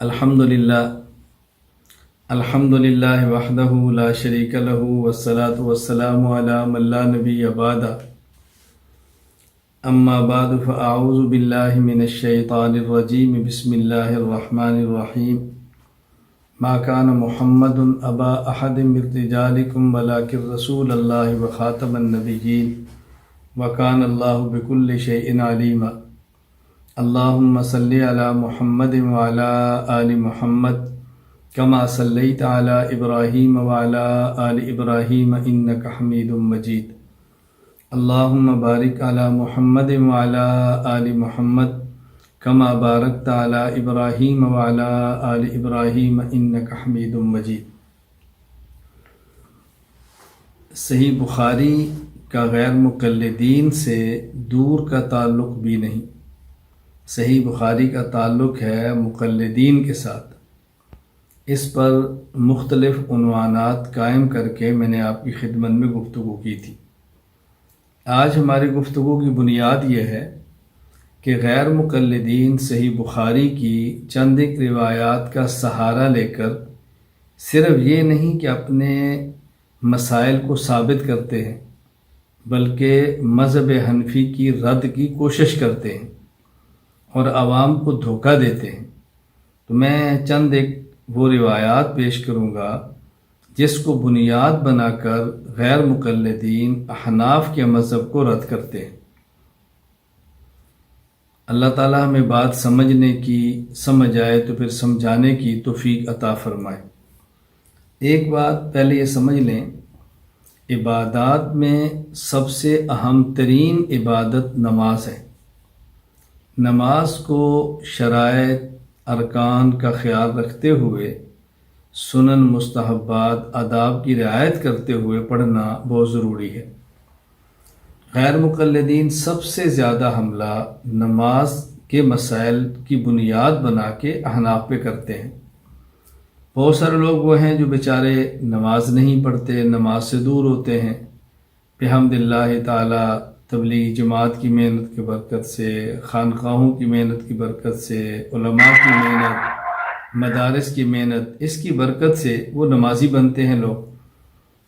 الحمدللہ وحدہ لا شریک لہ والصلاة والسلام علی من لا نبی بعد اما بعد فاعوذ باللہ من الشیطان الرجیم بسم اللہ الرحمن الرحیم ما کان محمد ابا احد من رجالکم ولکن رسول اللہ وخاتم النبیین وکان اللہ بکل شیء علیما اللہم صلی علی محمد وعلی آل محمد کما صلیت علی ابراہیم وعلی آل ابراہیم انک حمید مجید اللہم بارک علی محمد وعلی آل محمد کما بارکت علی ابراہیم وعلی آل ابراہیم انک حمید مجید۔ صحیح بخاری کا غیر مقلدین سے دور کا تعلق بھی نہیں، صحیح بخاری کا تعلق ہے مقلدین کے ساتھ۔ اس پر مختلف عنوانات قائم کر کے میں نے آپ کی خدمت میں گفتگو کی تھی۔ آج ہماری گفتگو کی بنیاد یہ ہے کہ غیر مقلدین صحیح بخاری کی چند ایک روایات کا سہارا لے کر صرف یہ نہیں کہ اپنے مسائل کو ثابت کرتے ہیں بلکہ مذہب حنفی کی رد کی کوشش کرتے ہیں اور عوام کو دھوکہ دیتے ہیں۔ تو میں چند ایک وہ روایات پیش کروں گا جس کو بنیاد بنا کر غیر مقلدین احناف کے مذہب کو رد کرتے ہیں۔ اللہ تعالیٰ ہمیں بات سمجھنے کی، سمجھ آئے تو پھر سمجھانے کی توفیق عطا فرمائے۔ ایک بات پہلے یہ سمجھ لیں، عبادات میں سب سے اہم ترین عبادت نماز ہے۔ نماز کو شرائط ارکان کا خیال رکھتے ہوئے، سنن مستحبات آداب کی رعایت کرتے ہوئے پڑھنا بہت ضروری ہے۔ غیر مقلدین سب سے زیادہ حملہ نماز کے مسائل کی بنیاد بنا کے احناف پہ کرتے ہیں۔ بہت سارے لوگ وہ ہیں جو بیچارے نماز نہیں پڑھتے، نماز سے دور ہوتے ہیں، بحمد اللہ تعالی تبلیغ جماعت کی محنت کی برکت سے، خانقاہوں کی محنت کی برکت سے، علماء کی محنت، مدارس کی محنت، اس کی برکت سے وہ نمازی بنتے ہیں۔ لوگ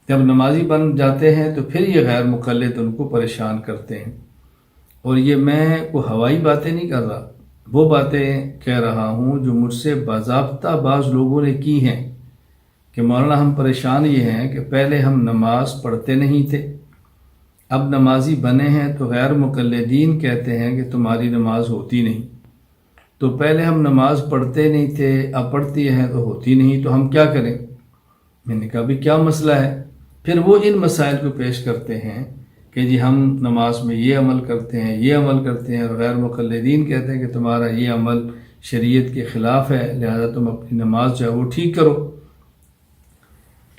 جب نمازی بن جاتے ہیں تو پھر یہ غیر مقلد ان کو پریشان کرتے ہیں۔ اور یہ میں کوئی ہوائی باتیں نہیں کر رہا، وہ باتیں کہہ رہا ہوں جو مجھ سے باضابطہ بعض لوگوں نے کی ہیں کہ مولانا ہم پریشان یہ ہیں کہ پہلے ہم نماز پڑھتے نہیں تھے، اب نمازی بنے ہیں تو غیر مقلدین کہتے ہیں کہ تمہاری نماز ہوتی نہیں۔ تو پہلے ہم نماز پڑھتے نہیں تھے، اب پڑھتی ہیں تو ہوتی نہیں، تو ہم کیا کریں؟ میں نے کہا بھی کیا مسئلہ ہے؟ پھر وہ ان مسائل کو پیش کرتے ہیں کہ جی ہم نماز میں یہ عمل کرتے ہیں، یہ عمل کرتے ہیں، اور غیر مقلدین کہتے ہیں کہ تمہارا یہ عمل شریعت کے خلاف ہے، لہذا تم اپنی نماز جو ہے وہ ٹھیک کرو۔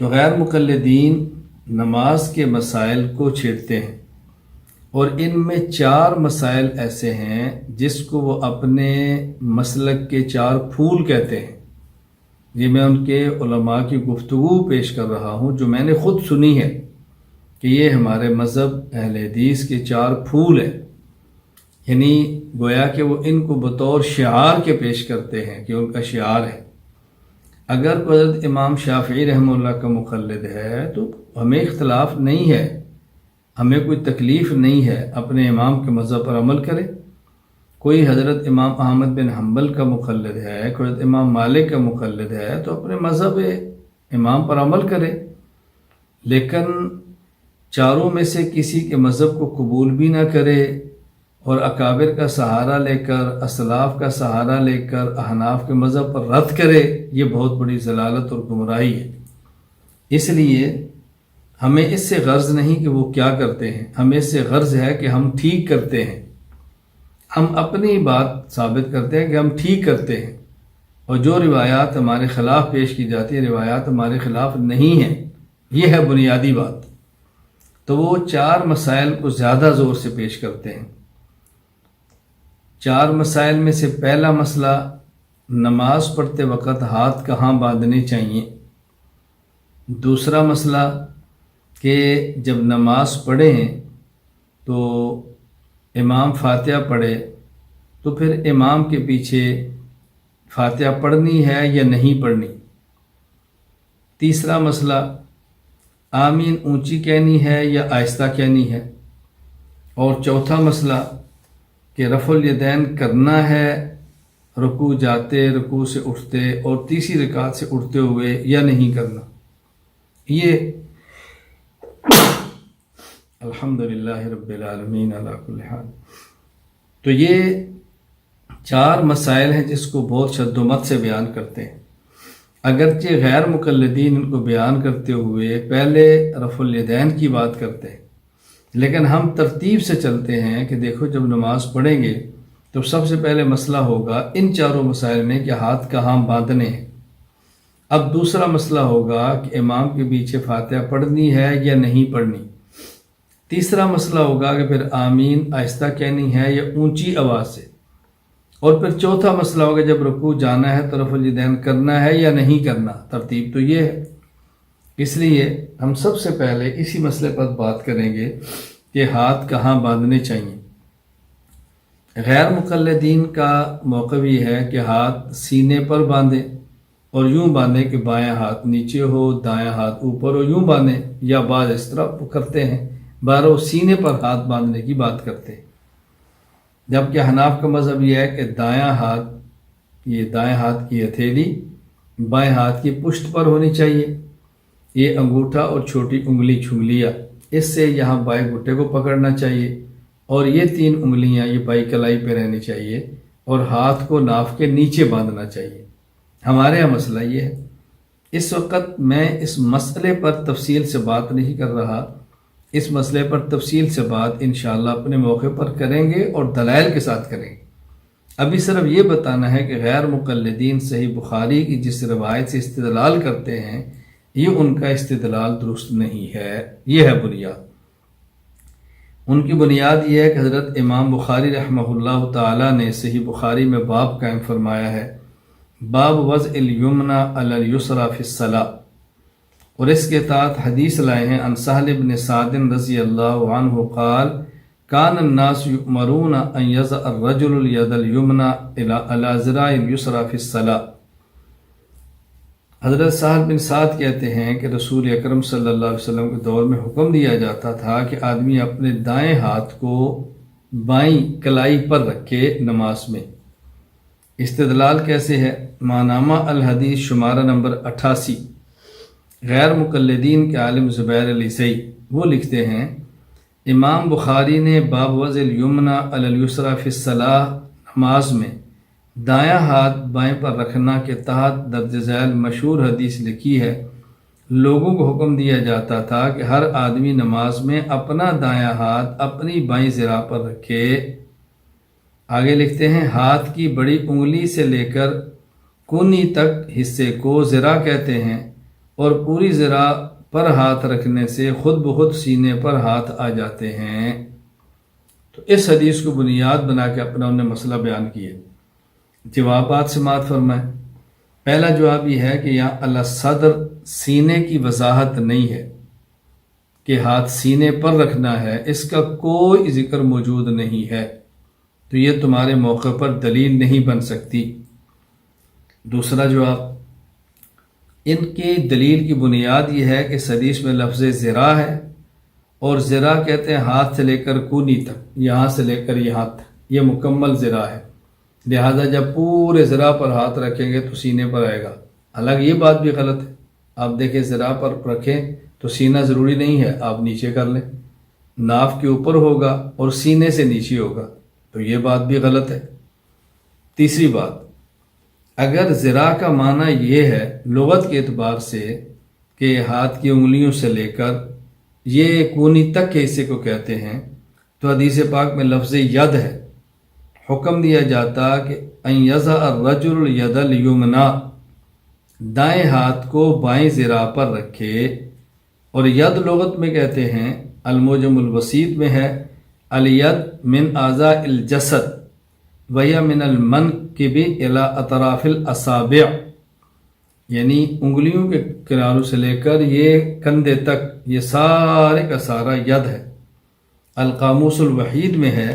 تو غیر مقلدین نماز کے مسائل کو چھیڑتے ہیں، اور ان میں 4 مسائل ایسے ہیں جس کو وہ اپنے مسلک کے 4 پھول کہتے ہیں۔ یہ میں ان کے علماء کی گفتگو پیش کر رہا ہوں جو میں نے خود سنی ہے کہ یہ ہمارے مذہب اہل حدیث کے 4 پھول ہیں، یعنی گویا کہ وہ ان کو بطور شعار کے پیش کرتے ہیں کہ ان کا شعار ہے۔ اگر حضرت امام شافعی رحمہ اللہ کا مقلد ہے تو ہمیں اختلاف نہیں ہے، ہمیں کوئی تکلیف نہیں ہے، اپنے امام کے مذہب پر عمل کرے۔ کوئی حضرت امام احمد بن حنبل کا مقلد ہے، کوئی حضرت امام مالک کا مقلد ہے، تو اپنے مذہب امام پر عمل کرے، لیکن 4 میں سے کسی کے مذہب کو قبول بھی نہ کرے اور اکابر کا سہارا لے کر، اسلاف کا سہارا لے کر احناف کے مذہب پر رد کرے، یہ بہت بڑی ضلالت اور گمراہی ہے۔ اس لیے ہمیں اس سے غرض نہیں کہ وہ کیا کرتے ہیں، ہمیں اس سے غرض ہے کہ ہم ٹھیک کرتے ہیں، ہم اپنی بات ثابت کرتے ہیں کہ ہم ٹھیک کرتے ہیں، اور جو روایات ہمارے خلاف پیش کی جاتی ہیں روایات ہمارے خلاف نہیں ہیں، یہ ہے بنیادی بات۔ تو وہ 4 مسائل کو زیادہ زور سے پیش کرتے ہیں۔ 4 مسائل میں سے پہلا مسئلہ، نماز پڑھتے وقت ہاتھ کہاں باندھنے چاہیے۔ دوسرا مسئلہ کہ جب نماز پڑھیں تو امام فاتحہ پڑھے تو پھر امام کے پیچھے فاتحہ پڑھنی ہے یا نہیں پڑھنی. تیسرا مسئلہ آمین اونچی کہنی ہے یا آہستہ کہنی ہے. اور چوتھا مسئلہ کہ رفع الیدین کرنا ہے رکوع جاتے، رکوع سے اٹھتے اور تیسری رکعت سے اٹھتے ہوئے یا نہیں کرنا. یہ الحمدللہ رب العالمین علی کل حال. تو یہ 4 مسائل ہیں جس کو بہت شد و مت سے بیان کرتے ہیں. اگرچہ غیر مقلدین ان کو بیان کرتے ہوئے پہلے رفع الیدین کی بات کرتے ہیں، لیکن ہم ترتیب سے چلتے ہیں کہ دیکھو جب نماز پڑھیں گے تو سب سے پہلے مسئلہ ہوگا ان 4 مسائل میں کہ ہاتھ کہاں باندھنے ہیں. اب دوسرا مسئلہ ہوگا کہ امام کے پیچھے فاتحہ پڑھنی ہے یا نہیں پڑھنی. تیسرا مسئلہ ہوگا کہ پھر آمین آہستہ کہنی ہے یا اونچی آواز سے. اور پھر چوتھا مسئلہ ہوگا جب رکوع جانا ہے تو رفع الیدین کرنا ہے یا نہیں کرنا. ترتیب تو یہ ہے. اس لیے ہم سب سے پہلے اسی مسئلے پر بات کریں گے کہ ہاتھ کہاں باندھنے چاہیے. غیر مقلدین کا موقف یہ ہے کہ ہاتھ سینے پر باندھیں اور یوں باندھیں کہ بائیں ہاتھ نیچے ہو، دائیں ہاتھ اوپر ہو، یوں باندھیں، یا بعض اس طرح کرتے ہیں بارو سینے پر ہاتھ باندھنے کی بات کرتے ہیں. جبکہ حناف کا مذہب یہ ہے کہ دائیں ہاتھ کی ہتھیلی بائیں ہاتھ کی پشت پر ہونی چاہیے. یہ انگوٹھا اور چھوٹی انگلی چھنگلیاں اس سے یہاں بائیں گھٹے کو پکڑنا چاہیے، اور یہ 3 انگلیاں یہ بائیں کلائی پہ رہنی چاہیے، اور ہاتھ کو ناف کے نیچے باندھنا چاہیے. ہمارے یہاں مسئلہ یہ ہے. اس وقت میں اس مسئلے پر تفصیل سے بات نہیں کر رہا. اس مسئلے پر تفصیل سے بات انشاءاللہ اپنے موقع پر کریں گے اور دلائل کے ساتھ کریں گے. ابھی صرف یہ بتانا ہے کہ غیر مقلدین صحیح بخاری کی جس روایت سے استدلال کرتے ہیں یہ ان کا استدلال درست نہیں ہے. یہ ہے بنیاد. ان کی بنیاد یہ ہے کہ حضرت امام بخاری رحمہ اللہ تعالی نے صحیح بخاری میں باب قائم فرمایا ہے، باب وضع الیمنی علی الیسری فی الصلاۃ، اور اس کے تحت حدیث لائے ہیں عن سہل بن سعد رضی اللہ عنہ قال کان الناس یؤمرون ان یضع الرجل الید الیمنی علی ذراع الیسری فی الصلاۃ. حضرت سہل بن سعد کہتے ہیں کہ رسول اکرم صلی اللہ علیہ وسلم کے دور میں حکم دیا جاتا تھا کہ آدمی اپنے دائیں ہاتھ کو بائیں کلائی پر رکھے نماز میں. استدلال کیسے ہے؟ مانامہ الحدیث شمارہ نمبر 88. غیر مقلدین کے عالم زبیر علی سعی وہ لکھتے ہیں امام بخاری نے باب وضع الیمنی علی الیسری فی الصلاۃ نماز میں دایاں ہاتھ بائیں پر رکھنا کے تحت درج ذیل مشہور حدیث لکھی ہے. لوگوں کو حکم دیا جاتا تھا کہ ہر آدمی نماز میں اپنا دایاں ہاتھ اپنی بائیں ذراع پر رکھے. آگے لکھتے ہیں ہاتھ کی بڑی انگلی سے لے کر کونی تک حصے کو ذراع کہتے ہیں، اور پوری ذراع پر ہاتھ رکھنے سے خود بخود سینے پر ہاتھ آ جاتے ہیں. تو اس حدیث کو بنیاد بنا کے اپنا انہوں نے مسئلہ بیان کیا. جوابات سماعت فرمائیں. پہلا جواب یہ ہے کہ یہاں اللہ صدر سینے کی وضاحت نہیں ہے کہ ہاتھ سینے پر رکھنا ہے، اس کا کوئی ذکر موجود نہیں ہے، تو یہ تمہارے موقع پر دلیل نہیں بن سکتی. دوسرا جواب ان کی دلیل کی بنیاد یہ ہے کہ اس حدیث میں لفظ ذراع ہے، اور ذراع کہتے ہیں ہاتھ سے لے کر کونی تک، یہاں سے لے کر یہاں تک، یہ مکمل ذراع ہے. لہذا جب پورے ذراع پر ہاتھ رکھیں گے تو سینے پر آئے گا. حالانکہ یہ بات بھی غلط ہے. آپ دیکھیں ذراع پر رکھیں تو سینہ ضروری نہیں ہے، آپ نیچے کر لیں، ناف کے اوپر ہوگا اور سینے سے نیچے ہوگا، تو یہ بات بھی غلط ہے. تیسری بات، اگر ذراع کا معنی یہ ہے لغت کے اعتبار سے کہ ہاتھ کی انگلیوں سے لے کر یہ کونی تک کے حصے کو کہتے ہیں، تو حدیث پاک میں لفظ ید ہے. حکم دیا جاتا کہ ان یضع الرجل الید الیمنی، دائیں ہاتھ کو بائیں ذراع پر رکھے. اور ید لغت میں کہتے ہیں المعجم الوسیط میں ہے الید من اعضاء الجسد وہی من المنکب الی اطراف الاصابع، یعنی انگلیوں کے کناروں سے لے کر یہ کندھے تک یہ سارے کا سارا ید ہے. القاموس الوحید میں ہے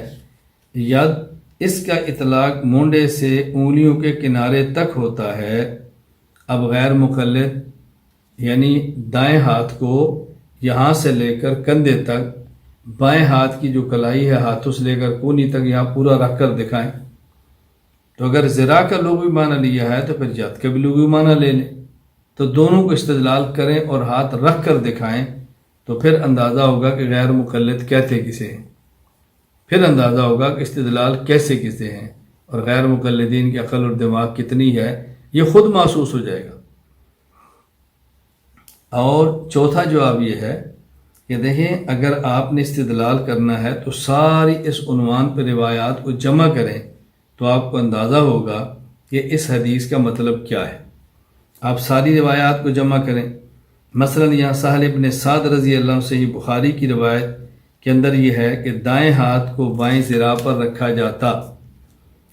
ید اس کا اطلاق مونڈے سے انگلیوں کے کنارے تک ہوتا ہے۔ اب غیر مقلد یعنی دائیں ہاتھ کو یہاں سے لے کر کندھے تک، بائیں ہاتھ کی جو کلائی ہے ہاتھوں سے لے کر کونی تک یہاں پورا رکھ کر دکھائیں۔ تو اگر ذرا کا لغوی معنی لیا ہے تو پھر ید کا بھی لغوی معنی لے لیں، تو دونوں کو استدلال کریں اور ہاتھ رکھ کر دکھائیں، تو پھر اندازہ ہوگا کہ غیر مقلد کہتے کسے ہیں، پھر اندازہ ہوگا کہ استدلال کیسے کسے ہیں اور غیر مقلدین کی عقل اور دماغ کتنی ہے، یہ خود محسوس ہو جائے گا۔ اور چوتھا جواب یہ ہے کہ دیکھیں، اگر آپ نے استدلال کرنا ہے تو ساری اس عنوان پہ روایات کو جمع کریں تو آپ کو اندازہ ہوگا کہ اس حدیث کا مطلب کیا ہے۔ آپ ساری روایات کو جمع کریں، مثلا یہاں سہل بن سعد رضی اللہ عنہ صحیح بخاری کی روایت کے اندر یہ ہے کہ دائیں ہاتھ کو بائیں ذراع پر رکھا جاتا،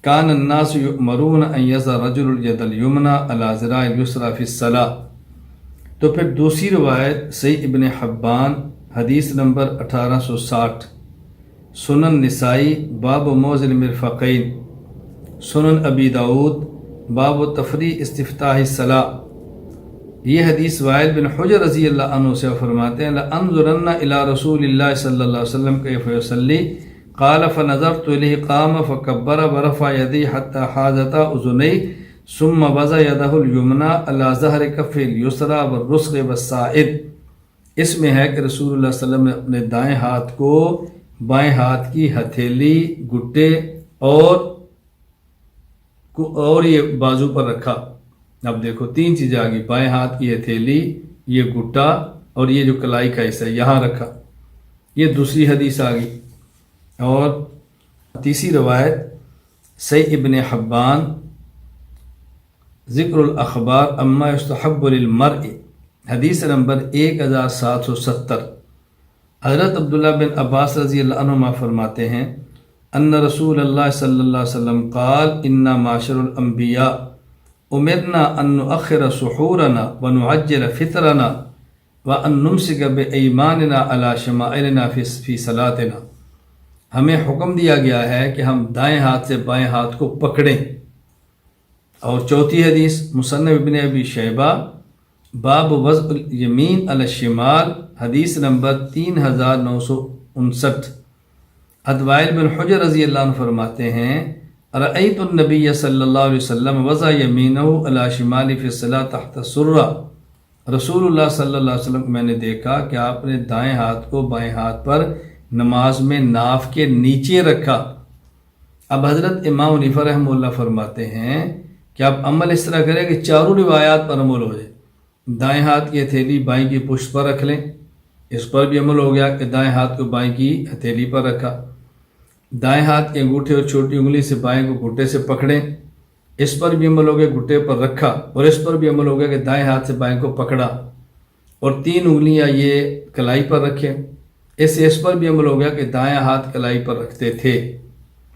کان الناس یؤمرون ان یضع الرجل الید الیمنی علی ذراع الیسری فی الصلاۃ۔ تو پھر دوسری روایت صحیح ابن حبان حدیث نمبر 1860، سنن نسائی باب موضع المرفقین، سنن ابی داود باب تفریع استفتاح الصلاۃ۔ یہ حدیث وائل بن حجر رضی اللہ عنہ سے فرماتے ہیں لأنظرن الی رسول اللہ صلی اللہ علیہ وسلم کیف یصلی قال فنظرت الیہ قام فکبر ورفع یدیہ حتی حاذتا اذنیہ ثم وضع یدہ الیمنی علی ظہر کفہ الیسری والرسغ والساعد۔ اس میں ہے کہ رسول اللہ صلی اللہ علیہ وسلم نے اپنے دائیں ہاتھ کو بائیں ہاتھ کی ہتھیلی، گھٹے اور یہ بازو پر رکھا۔ اب دیکھو تین چیزیں آ گئی، بائیں ہاتھ کی ہتھیلی، یہ گھٹا اور یہ جو کلائی کا حصہ یہاں رکھا، یہ دوسری حدیث آ گئی۔ اور تیسری روایت صحیح ابن حبان ذکر الاخبار اما یستحب للمرء حدیث نمبر 1770، حضرت عبداللہ بن عباس رضی اللہ عنہما فرماتے ہیں ان رسول اللہ صلی اللہ علیہ وسلم قال انا معاشر الانبیاء امرنا ان نؤخر سحورنا ونعجل فطرنا وان نمسک بایماننا علی شمائلنا فی صلاتنا۔ ہمیں حکم دیا گیا ہے کہ ہم دائیں ہاتھ سے بائیں ہاتھ کو پکڑیں۔ اور چوتھی حدیث مصنف ابن ابی شیبہ باب وضع الیمین علی الشمال حدیث نمبر 3959، ادوائل بن حجر رضی اللہ عنہ فرماتے ہیں رأیت النبی صلی اللہ علیہ وسلم وضع یمینہ علی شمال فی الصلاۃ تحت السرہ۔ رسول اللہ صلی اللہ علیہ وسلم کو میں نے دیکھا کہ آپ نے دائیں ہاتھ کو بائیں ہاتھ پر نماز میں ناف کے نیچے رکھا۔ اب حضرت امام حنیفہ رحمہ اللہ فرماتے ہیں کہ آپ عمل اس طرح کریں کہ چاروں روایات پر عمل ہو جائے۔ دائیں ہاتھ کی ہتھیلی بائیں کی پشت پر رکھ لیں، اس پر بھی عمل ہو گیا کہ دائیں ہاتھ کو بائیں کی ہتھیلی پر رکھا۔ دائیں ہاتھ کے انگوٹھے اور چھوٹی انگلی سے بائیں کو گھٹے سے پکڑیں، اس پر بھی عمل ہو گیا، گھٹے پر رکھا، اور اس پر بھی عمل ہو گیا کہ دائیں ہاتھ سے بائیں کو پکڑا اور تین انگلیاں یہ کلائی پر رکھیں، اس پر بھی عمل ہو گیا کہ دائیں ہاتھ کلائی پر رکھتے تھے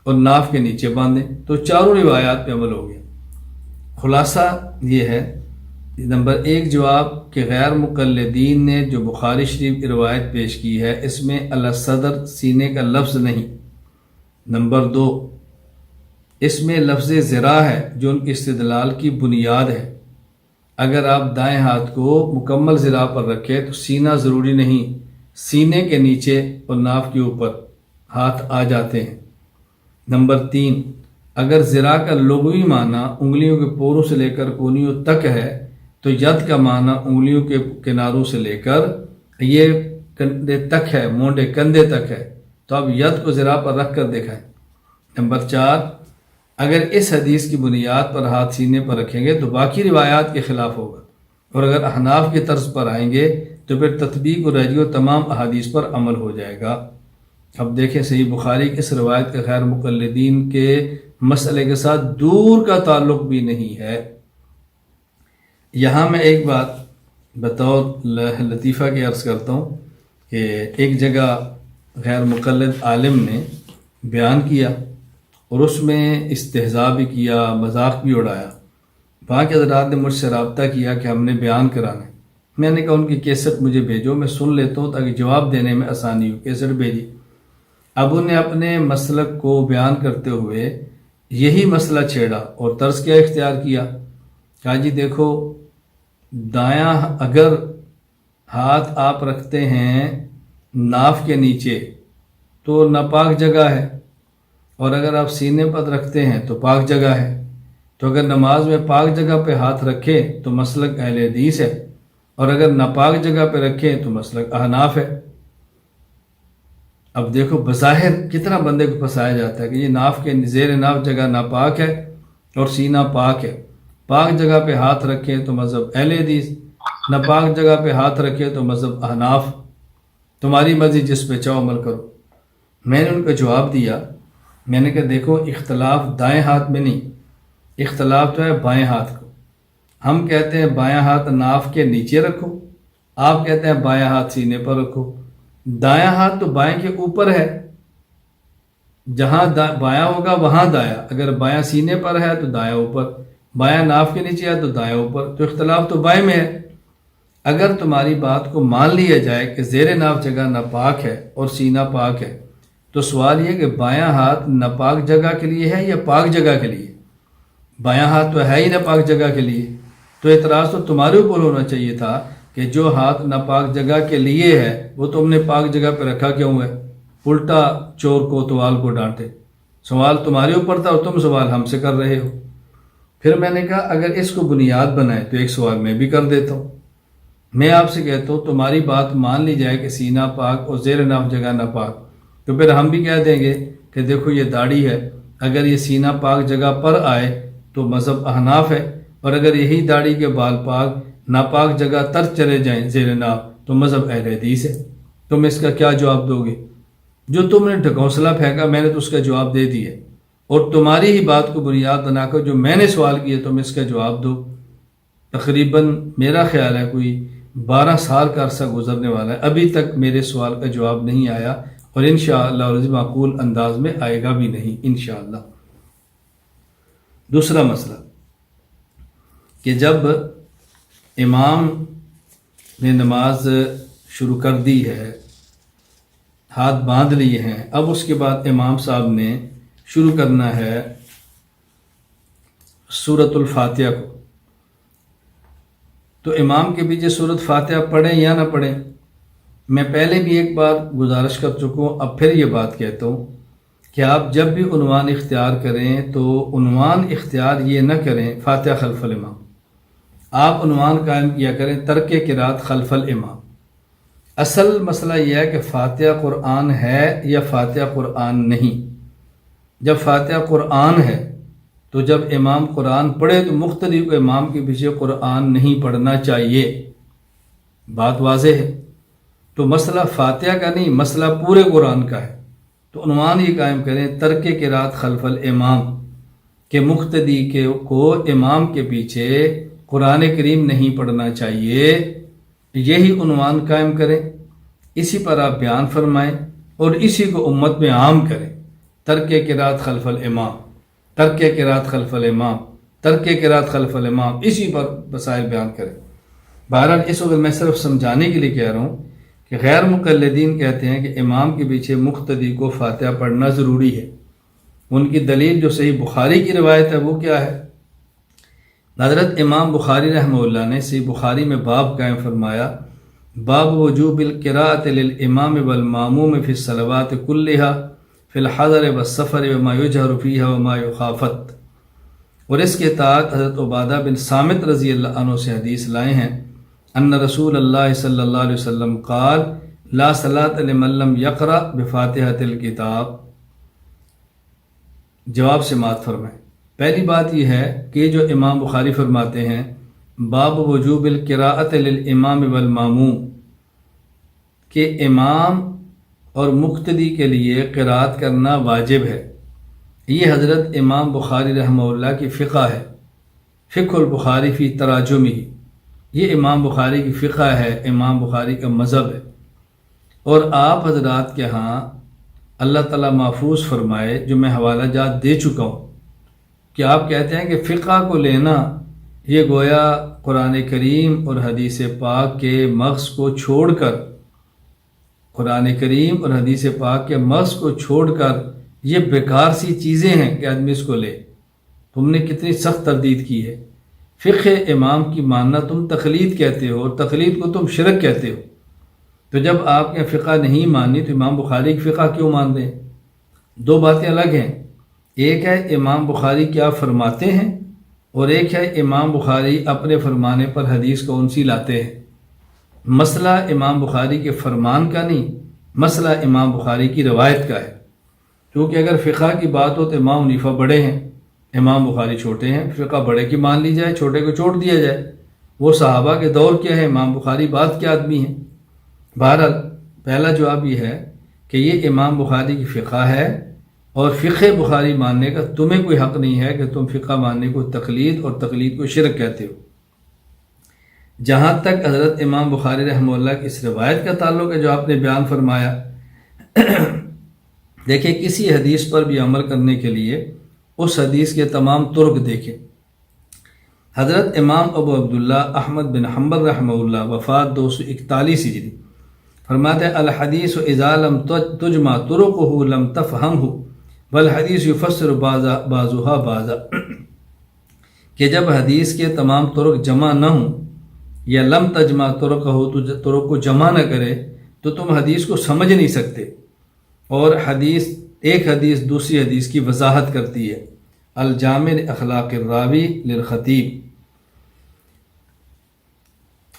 اور ناف کے نیچے باندھیں۔ تو چاروں روایات پہ عمل ہو گیا۔ خلاصہ یہ ہے نمبر 1 جواب کہ غیر مقلدین نے جو بخاری شریف کی روایت پیش کی ہے اس میں علی صدر سینے کا لفظ نہیں۔ نمبر 2 اس میں لفظ ذراع ہے جو ان کی استدلال کی بنیاد ہے۔ اگر آپ دائیں ہاتھ کو مکمل ذراع پر رکھیں تو سینہ ضروری نہیں، سینے کے نیچے اور ناف کے اوپر ہاتھ آ جاتے ہیں۔ نمبر 3 اگر ذراع کا لغوی معنی انگلیوں کے پوروں سے لے کر کونیوں تک ہے تو ید کا معنی انگلیوں کے کناروں سے لے کر یہ کندھے تک ہے، مونڈے کندھے تک ہے، تو اب ید کو ذراع پر رکھ کر دکھائیں۔ نمبر 4 اگر اس حدیث کی بنیاد پر ہاتھ سینے پر رکھیں گے تو باقی روایات کے خلاف ہوگا، اور اگر احناف کی طرز پر آئیں گے تو پھر تطبیق اور رجوع تمام احادیث پر عمل ہو جائے گا۔ اب دیکھیں صحیح بخاری کی اس روایت کے غیر مقلدین کے مسئلے کے ساتھ دور کا تعلق بھی نہیں ہے۔ یہاں میں ایک بات بطور لطیفہ کی عرض کرتا ہوں کہ ایک جگہ غیر مقلد عالم نے بیان کیا اور اس میں استہزاء بھی کیا، مذاق بھی اڑایا۔ وہاں کے حضرات نے مجھ سے رابطہ کیا کہ ہم نے بیان کرانا ہے۔ میں نے کہا ان کی کیسٹ مجھے بھیجو، میں سن لیتا ہوں تاکہ جواب دینے میں آسانی ہو۔ کیسٹ بھیجی۔ اب انہیں اپنے مسلک کو بیان کرتے ہوئے یہی مسئلہ چھیڑا اور طرز کیا اختیار کیا؟ کہا جی دیکھو، دایاں اگر ہاتھ آپ رکھتے ہیں ناف کے نیچے تو ناپاک جگہ ہے، اور اگر آپ سینے پر رکھتے ہیں تو پاک جگہ ہے۔ تو اگر نماز میں پاک جگہ پہ ہاتھ رکھے تو مسلک اہل حدیث ہے، اور اگر ناپاک جگہ پہ رکھے تو مسلک احناف ہے۔ اب دیکھو بظاہر کتنا بندے کو پھنسایا جاتا ہے کہ یہ ناف کے زیر ناف جگہ ناپاک ہے اور سینہ پاک ہے، پاک جگہ پہ ہاتھ رکھے تو مذہب اہل حدیث، ناپاک جگہ پہ ہاتھ رکھے تو مذہب احناف، تمہاری مرضی جس پہ چاہو عمل کرو۔ میں نے ان کو جواب دیا، میں نے کہا دیکھو اختلاف دائیں ہاتھ میں نہیں، اختلاف تو ہے بائیں ہاتھ کو۔ ہم کہتے ہیں بایاں ہاتھ ناف کے نیچے رکھو، آپ کہتے ہیں بایاں ہاتھ سینے پر رکھو۔ دایاں ہاتھ تو بائیں کے اوپر ہے، جہاں بایاں ہوگا وہاں دایاں، اگر بایاں سینے پر ہے تو دایاں اوپر، بایاں ناف کے نیچے ہے تو دایاں اوپر، تو اختلاف تو بائیں میں ہے۔ اگر تمہاری بات کو مان لیا جائے کہ زیر ناف جگہ ناپاک ہے اور سینہ پاک ہے، تو سوال یہ کہ بایاں ہاتھ ناپاک جگہ کے لیے ہے یا پاک جگہ کے لیے؟ بایاں ہاتھ تو ہے ہی ناپاک جگہ کے لیے، تو اعتراض تو تمہارے اوپر ہونا چاہیے تھا کہ جو ہاتھ ناپاک جگہ کے لیے ہے وہ تم نے پاک جگہ پہ رکھا کیوں ہے؟ الٹا چور کو توال کو ڈانٹے، سوال تمہارے اوپر تھا اور تم سوال ہم سے کر رہے ہو۔ پھر میں نے کہا اگر اس کو بنیاد بنائے تو ایک سوال میں بھی کر دیتا ہوں، میں آپ سے کہتا ہوں تمہاری بات مان لی جائے کہ سینہ پاک اور زیر ناف جگہ ناپاک، تو پھر ہم بھی کہہ دیں گے کہ دیکھو یہ داڑھی ہے، اگر یہ سینہ پاک جگہ پر آئے تو مذہب احناف ہے، اور اگر یہی داڑھی کے بال پاک ناپاک جگہ تر چلے جائیں زیر ناف تو مذہب اہل حدیث ہے۔ تم اس کا کیا جواب دو گے؟ جو تم نے ڈھکوسلا پھینکا میں نے تو اس کا جواب دے دیا، اور تمہاری ہی بات کو بنیاد بنا کر جو میں نے سوال کیا تم اس کا جواب دو۔ تقریباً میرا خیال ہے کوئی 12 سال کا عرصہ گزرنے والا ہے، ابھی تک میرے سوال کا جواب نہیں آیا، اور انشاءاللہ اور معقول انداز میں آئے گا بھی نہیں انشاءاللہ۔ دوسرا مسئلہ کہ جب امام نے نماز شروع کر دی ہے، ہاتھ باندھ لیے ہیں، اب اس کے بعد امام صاحب نے شروع کرنا ہے سورۃ الفاتحہ کو، تو امام کے پیچھے سورۃ فاتحہ پڑھیں یا نہ پڑھیں؟ میں پہلے بھی ایک بار گزارش کر چکا ہوں، اب پھر یہ بات کہتا ہوں کہ آپ جب بھی عنوان اختیار کریں تو عنوان اختیار یہ نہ کریں فاتحہ خلف الامام، آپ عنوان قائم کیا کریں ترک قرات خلف الامام۔ اصل مسئلہ یہ ہے کہ فاتحہ قرآن ہے یا فاتحہ قرآن نہیں۔ جب فاتحہ قرآن ہے تو جب امام قرآن پڑھے تو مقتدی کو امام کے پیچھے قرآن نہیں پڑھنا چاہیے، بات واضح ہے۔ تو مسئلہ فاتحہ کا نہیں، مسئلہ پورے قرآن کا ہے، تو عنوان یہ قائم کریں ترک قرات خلف الامام، کہ مقتدی کو امام کے پیچھے قرآن کریم نہیں پڑھنا چاہیے، یہی عنوان قائم کریں، اسی پر آپ بیان فرمائیں اور اسی کو امت میں عام کریں، ترک قرات خلف الامام، ترک قرات خلف الامام، ترک قرات خلف الامام، اسی پر مسائل بیان کریں۔ بہرحال اس وقت میں صرف سمجھانے کے لیے کہہ رہا ہوں کہ غیر مقلدین کہتے ہیں کہ امام کے پیچھے مقتدی کو فاتحہ پڑھنا ضروری ہے۔ ان کی دلیل جو صحیح بخاری کی روایت ہے وہ کیا ہے؟ حضرت امام بخاری رحمہ اللہ نے صحیح بخاری میں باب قائم فرمایا، باب وجوب القراءۃ للامام والماموم فی الصلوات کلھا فی الحضر والسفر وما یجہر فیہا وما یخافت، اور اس کے تحت حضرت عبادہ بن صامت رضی اللہ عنہ سے حدیث لائے ہیں ان رسول اللہ صلی اللہ علیہ وسلم قال لا صلاۃ لمن لم یقرأ بفاتحۃ الکتاب۔ جواب سماعت فرمائیں۔ پہلی بات یہ ہے کہ جو امام بخاری فرماتے ہیں باب وجوب القراءۃ للامام والماموم، کہ امام اور مقتدی کے لیے قرات کرنا واجب ہے، یہ حضرت امام بخاری رحمہ اللہ کی فقہ ہے، فقہ البخاری فی تراجمہ، یہ امام بخاری کی فقہ ہے، امام بخاری کا مذہب ہے۔ اور آپ حضرات کے ہاں اللہ تعالیٰ محفوظ فرمائے، جو میں حوالہ جات دے چکا ہوں، کہ آپ کہتے ہیں کہ فقہ کو لینا یہ گویا قرآن کریم اور حدیث پاک کے مغز کو چھوڑ کر قرآن کریم اور حدیث پاک کے مغز کو چھوڑ کر یہ بیکار سی چیزیں ہیں کہ آدمی اس کو لے۔ تم نے کتنی سخت تردید کی ہے۔ فقہ امام کی ماننا تم تقلید کہتے ہو، اور تقلید کو تم شرک کہتے ہو۔ تو جب آپ نے فقہ نہیں مانی تو امام بخاری کی فقہ کیوں مان رہے ہیں؟ دو باتیں الگ ہیں۔ ایک ہے امام بخاری کیا فرماتے ہیں، اور ایک ہے امام بخاری اپنے فرمانے پر حدیث کو انسی لاتے ہیں۔ مسئلہ امام بخاری کے فرمان کا نہیں، مسئلہ امام بخاری کی روایت کا ہے۔ کیونکہ اگر فقہ کی بات ہو تو امام حنیفہ بڑے ہیں، امام بخاری چھوٹے ہیں، فقہ بڑے کی مان لی جائے، چھوٹے کو چھوڑ دیا جائے۔ وہ صحابہ کے دور کیا ہے، امام بخاری بعد کے آدمی ہیں۔ بہرحال پہلا جواب یہ ہے کہ یہ امام بخاری کی فقہ ہے، اور فقہ بخاری ماننے کا تمہیں کوئی حق نہیں ہے کہ تم فقہ ماننے کو تقلید اور تقلید کو شرک کہتے ہو۔ جہاں تک حضرت امام بخاری رحمہ اللہ کی اس روایت کا تعلق ہے جو آپ نے بیان فرمایا، دیکھیں کسی حدیث پر بھی عمل کرنے کے لیے اس حدیث کے تمام طرق دیکھیں۔ حضرت امام ابو عبداللہ احمد بن حنبل رحمہ اللہ وفات 241 ہجری فرماتے ہیں الحدیث اذا لم تجمع طرقه لم تفهمه والحدیث یفسر بعضها بعضا، کہ جب حدیث کے تمام طرق جمع نہ ہوں یا لم تجمع طرقه تو طرق کو جمع نہ کرے تو تم حدیث کو سمجھ نہیں سکتے، اور ایک حدیث دوسری حدیث کی وضاحت کرتی ہے۔ الجامع اخلاق الراوی للخطیب۔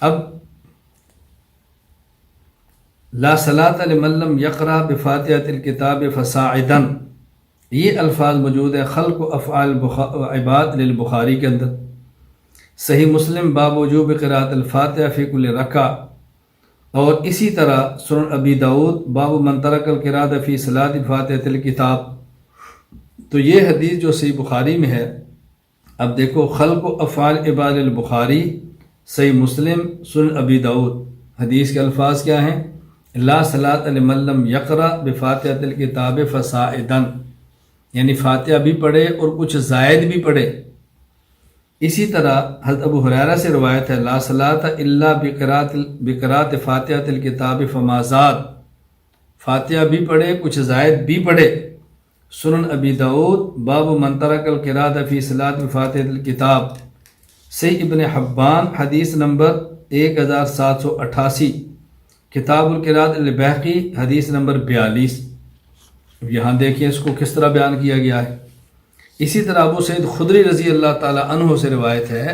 اب لا صلاۃ لمن لم یقرأ بفاتحۃ الکتاب فصاعدا، یہ الفاظ موجود ہے خلق و افعال عباد للبخاری کے اندر۔ صحیح مسلم باب وجوب قراءۃ الفاتحہ فی کل رکعہ، اور اسی طرح سنن ابی داؤد باب من ترک القراءۃ فی صلاۃ فاتحۃ الکتاب۔ تو یہ حدیث جو صحیح بخاری میں ہے، اب دیکھو خلق و افعال عباد البخاری، صحیح مسلم، سنن ابی داؤد، حدیث کے الفاظ کیا ہیں؟ لا صلاۃ لمن لم یقرأ بفاتحۃ الکتاب فصاعدا، یعنی فاتحہ بھی پڑھے اور کچھ زائد بھی پڑھے۔ اسی طرح حضرت ابو ہریرہ سے روایت ہے لا صلاۃ الا بقراءۃ فاتحۃ الکتاب فما زاد، فاتحہ بھی پڑھے کچھ زائد بھی پڑھے۔ سنن ابی داؤد باب من ترک القراءۃ فی صلاۃ فاتحۃ الکتاب۔ صحیح ابن حبان حدیث نمبر 1788، کتاب القراءۃ البیہقی حدیث نمبر 42۔ یہاں دیکھیں اس کو کس طرح بیان کیا گیا ہے۔ اسی طرح ابو سعید خدری رضی اللہ تعالی عنہ سے روایت ہے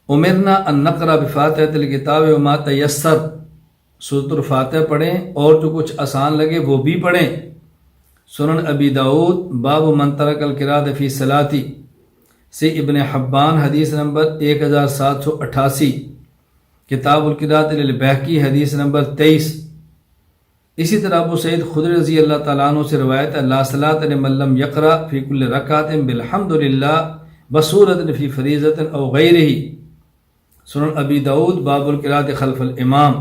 امرنا ان نقرأ بفاتحۃ الکتاب وما تیسر، سورۃ الفاتحہ پڑھیں اور جو کچھ آسان لگے وہ بھی پڑھیں۔ سنن ابی داؤد باب من ترک القراءۃ فی صلاۃ، سے ابن حبان حدیث نمبر 1788، کتاب القراءۃ للبیہقی حدیث نمبر 23۔ اسی طرح ابو سعید خدری رضی اللہ تعالیٰ عنہ سے روایت ہے لا صلاۃ لمن لم یقرأ فی کل رکعۃ بالحمد للہ بسورۃ فی فریضۃ او غیرہ۔ سنن ابی داؤد باب القراءۃ خلف الامام،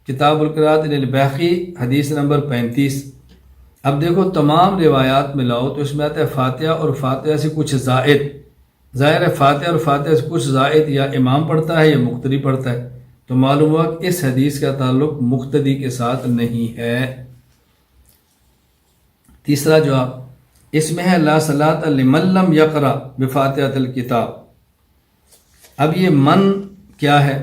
کتاب القراءۃ للبیہقی حدیث نمبر 35۔ اب دیکھو تمام روایات ملاؤ تو اس میں آتا ہے فاتحہ اور فاتحہ سے کچھ زائد۔ ظاہر ہے فاتحہ اور فاتحہ سے کچھ زائد یا امام پڑھتا ہے یا مقتدی پڑھتا ہے، تو معلوم ہوا کہ اس حدیث کا تعلق مقتدی کے ساتھ نہیں ہے۔ تیسرا جواب اس میں ہے لا صلاۃ لمن لم یقرأ بفاتحۃ الکتاب۔ اب یہ من کیا ہے؟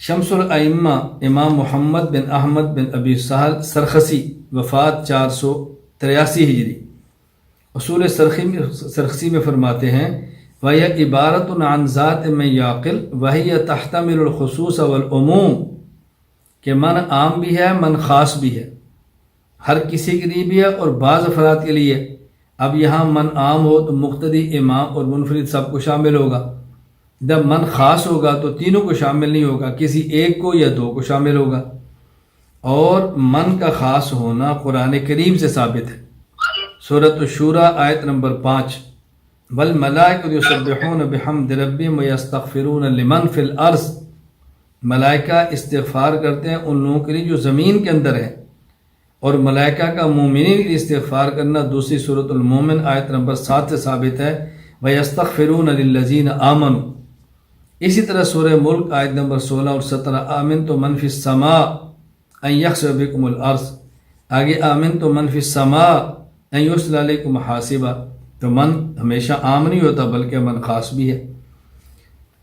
شمس الائمہ امام محمد بن احمد بن ابی سہل سرخسی وفات 483 ہجری، اصول سرخسی میں فرماتے ہیں وَهِيَ عِبَارَةٌ عَنْ ذَاتٍ مَّن يَعْقِلُ وَهِيَ تَحْتَمِلُ الْخُصُوصَ وَالْعُمُومَ، کہ من عام بھی ہے من خاص بھی ہے، ہر کسی کے لیے بھی ہے اور بعض افراد کے لیے۔ اب یہاں من عام ہو تو مقتدی امام اور منفرد سب کو شامل ہوگا، جب من خاص ہوگا تو تینوں کو شامل نہیں ہوگا، کسی ایک کو یا دو کو شامل ہوگا۔ اور من کا خاص ہونا قرآن کریم سے ثابت ہے، سورۃ الشورى آیت نمبر 5، والملائکۃ یسبحون بحمد ربہم ویستغفرون لمن فی الارض، ملائکہ استغفار کرتے ہیں ان لوگوں کے لیے جو زمین کے اندر ہیں، اور ملائکہ کا مومنین کے لیے استغفار کرنا دوسری سورۃ المومن آیت نمبر 7 سے ثابت ہے، ویستغفرون للذین آمنوا۔ اسی طرح سورہ ملک آیت نمبر 16 اور 17، آمنت من فی السماء ان یخسف بکم الارض، آگے آمنتم من فی السماء ان یرسل علیکم حاصبا، تو من ہمیشہ عام نہیں ہوتا بلکہ من خاص بھی ہے۔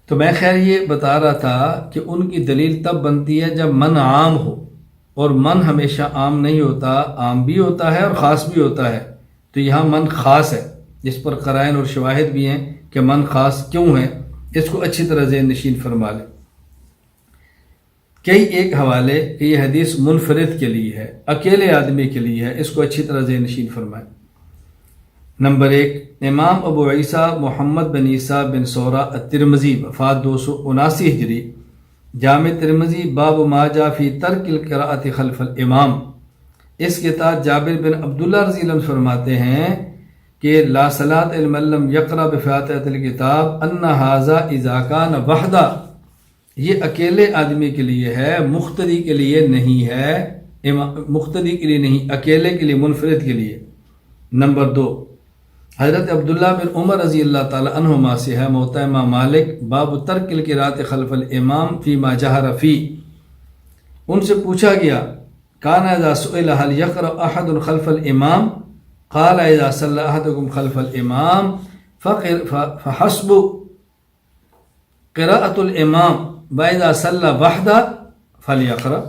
تو میں خیر یہ بتا رہا تھا کہ ان کی دلیل تب بنتی ہے جب من عام ہو، اور من ہمیشہ عام نہیں ہوتا، عام بھی ہوتا ہے اور خاص بھی ہوتا ہے۔ تو یہاں من خاص ہے، جس پر قرائن اور شواہد بھی ہیں کہ من خاص کیوں ہے، اس کو اچھی طرح ذہن نشین فرما لیں۔ کئی ایک حوالے کہ یہ حدیث منفرد کے لیے ہے، اکیلے آدمی کے لیے ہے، اس کو اچھی طرح ذہن نشین فرمائیں۔ نمبر 1، امام ابو عیسیٰ محمد بن عیسیٰ بن سورہ الترمذی، وفات 279 ہجری، جامع ترمذی، باب ما جاء فی ترک القراءۃ خلف الامام، اس کے تحت جابر بن عبداللہ رضی اللہ عنہ فرماتے ہیں کہ لا صلاۃ لمن لم یقرأ بفاتحۃ الکتاب ان ھذا اذا کان وحدہ، یہ اکیلے آدمی کے لیے ہے، مقتدی کے لیے نہیں ہے، مقتدی کے لیے نہیں، اکیلے کے لیے، منفرد کے لیے۔ نمبر 2، حضرت عبداللہ بن عمر رضی اللہ تعالی عنہما سے ہے، موطأ امام مالک، باب ترک القراءۃ خلف الامام فیما جہر فی، ان سے پوچھا گیا کان اذا سئل هل یقرأ احد خلف الامام قال اذا صلى احدكم خلف الامام فحسب قراءۃ الامام واذا صلى وحدہ فلیقرأ،